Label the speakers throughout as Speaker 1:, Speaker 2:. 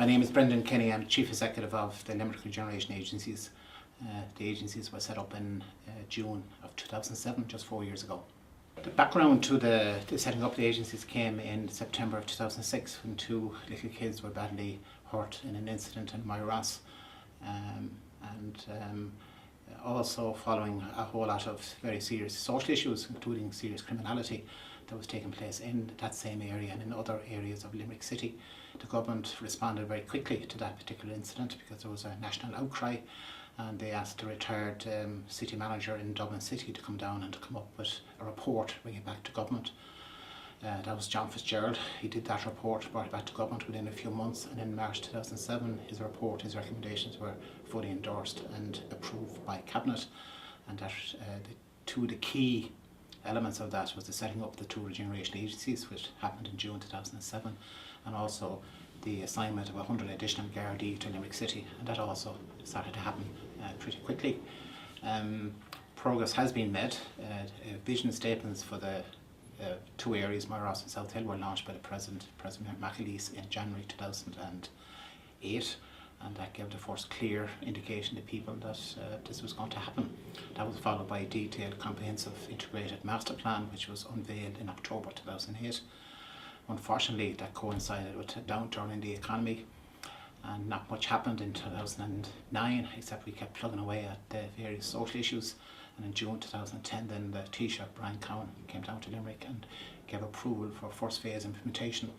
Speaker 1: My name is Brendan Kenny. I'm Chief Executive of the Limerick Regeneration Agencies. The agencies were set up in June of 2007, just 4 years ago. The background to the setting up the agencies came in September of 2006 when two little kids were badly hurt in an incident in Moyross, also following a whole lot of very serious social issues, including serious criminality that was taking place in that same area and in other areas of Limerick City. The government responded very quickly to that particular incident because there was a national outcry, and they asked the retired city manager in Dublin City to come down and to come up with a report, bring it back to government. That was John Fitzgerald. He did that report, brought it back to government within a few months, and in March 2007 his report, his recommendations were fully endorsed and approved by Cabinet, and that the key elements of that was the setting up the two regeneration agencies, which happened in June 2007, and also the assignment of 100 additional Gardaí to Limerick City, and that also started to happen pretty quickly. Progress has been made. Vision statements for the two areas, Moyross and South Hill, were launched by the President McAleese in January 2008, and that gave the first clear indication to people that this was going to happen. That was followed by a detailed, comprehensive, integrated master plan which was unveiled in October 2008. Unfortunately, that coincided with a downturn in the economy, and not much happened in 2009 except we kept plugging away at the various social issues. And in June 2010 then the Taoiseach Brian Cowan came down to Limerick and gave approval for first phase implementation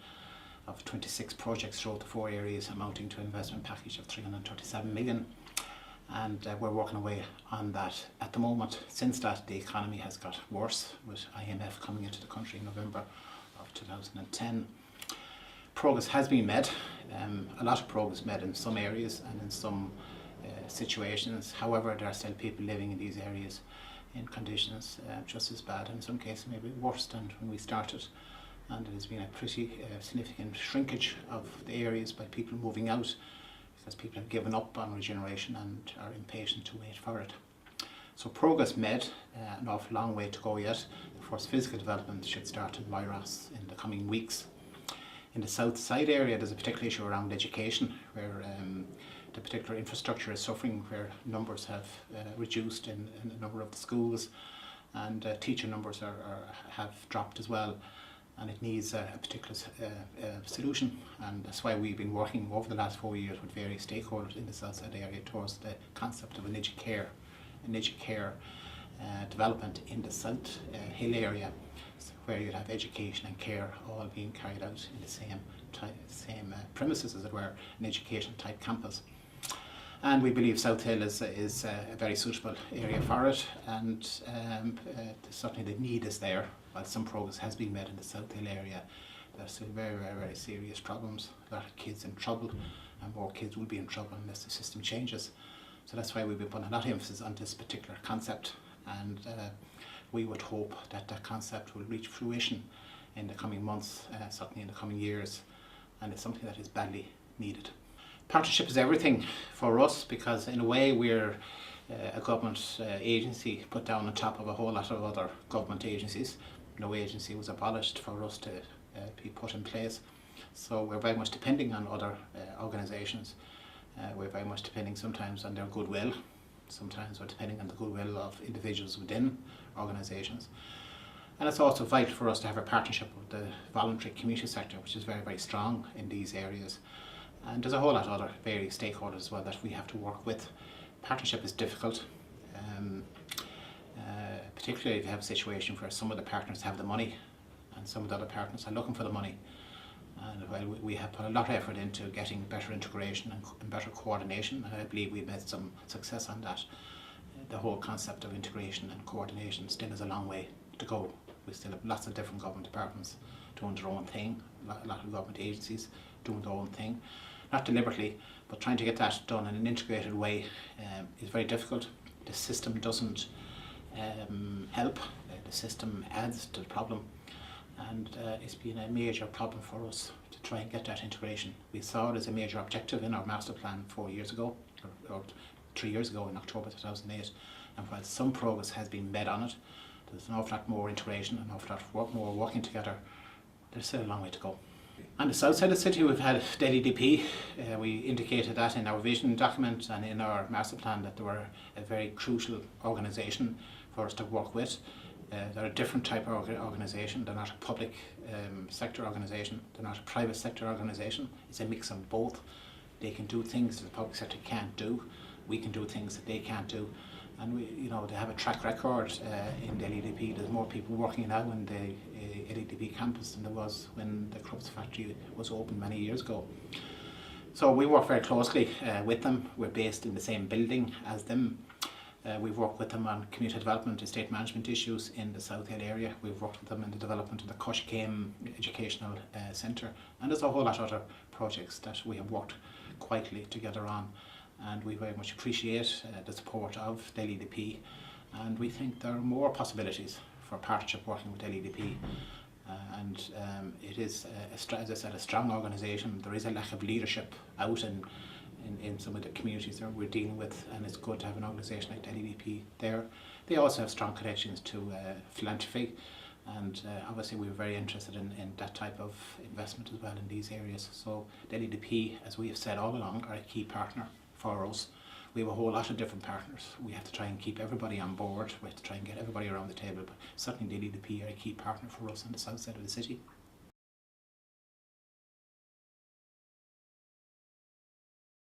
Speaker 1: of 26 projects throughout the four areas, amounting to an investment package of 337 million. And we're working away on that at the moment. Since that, the economy has got worse, with IMF coming into the country in November of 2010. Progress has been made, a lot of progress made in some areas and in some situations. However, there are still people living in these areas in conditions just as bad, and in some cases maybe worse than when we started. And there has been a pretty significant shrinkage of the areas by people moving out because people have given up on regeneration and are impatient to wait for it. So progress made, an awful long way to go yet. The first physical development should start in Moyross in the coming weeks. In the south side area there's a particular issue around education, where the particular infrastructure is suffering, where numbers have reduced in a number of the schools, and teacher numbers have dropped as well, and it needs a particular solution. And that's why we've been working over the last 4 years with various stakeholders in the south side area towards the concept of an educare development in the South Hill area, where you'd have education and care all being carried out in the same premises, as it were, an education type campus. And we believe South Hill is a very suitable area for it, and certainly the need is there. While some progress has been made in the South Hill area, there are still very, very, very serious problems. A lot of kids in trouble, and more kids will be in trouble unless the system changes. So that's why we've been putting a lot of emphasis on this particular concept, and we would hope that that concept will reach fruition in the coming months, certainly in the coming years, and it's something that is badly needed. Partnership is everything for us because in a way we're a government agency put down on top of a whole lot of other government agencies. No agency was abolished for us to be put in place, so we're very much depending on other organisations. We're very much depending sometimes on their goodwill, sometimes we're depending on the goodwill of individuals within organisations. And it's also vital for us to have a partnership with the voluntary community sector, which is very, very strong in these areas. And there's a whole lot of other various stakeholders as well that we have to work with. Partnership is difficult, particularly if you have a situation where some of the partners have the money and some of the other partners are looking for the money. And while we have put a lot of effort into getting better integration and better coordination, and I believe we've made some success on that, the whole concept of integration and coordination still has a long way to go. We still have lots of different government departments doing their own thing, a lot of government agencies doing their own thing, not deliberately, but trying to get that done in an integrated way is very difficult. The system doesn't help, the system adds to the problem, and it's been a major problem for us to try and get that integration. We saw it as a major objective in our master plan 4 years ago, or 3 years ago in October 2008, and while some progress has been made on it, there's an awful lot more integration, an awful lot more working together. There's still a long way to go. On the south side of the city, we've had Delhi DP. We indicated that in our vision document and in our master plan that they were a very crucial organisation for us to work with. They're a different type of organisation. They're not a public sector organisation. They're not a private sector organisation. It's a mix of both. They can do things that the public sector can't do. We can do things that they can't do. And they have a track record in the LEDP. There's more people working now in the LEDP campus than there was when the Crupps factory was opened many years ago. So we work very closely with them. We're based in the same building as them. We've worked with them on community development, estate management issues in the South Hill area. We've worked with them in the development of the Cushcame Educational Centre, and there's a whole lot of other projects that we have worked quietly together on. And we very much appreciate the support of the LEDP, and we think there are more possibilities for partnership working with LEDP. It is, as I said, a strong organisation. There is a lack of leadership out in some of the communities that we're dealing with, and it's good to have an organisation like the LEDP there. They also have strong connections to philanthropy, and obviously we were very interested in that type of investment as well in these areas. So the LEDP, as we have said all along, are a key partner for us. We have a whole lot of different partners. We have to try and keep everybody on board. We have to try and get everybody around the table, but certainly the LEDP are a key partner for us on the south side of the city.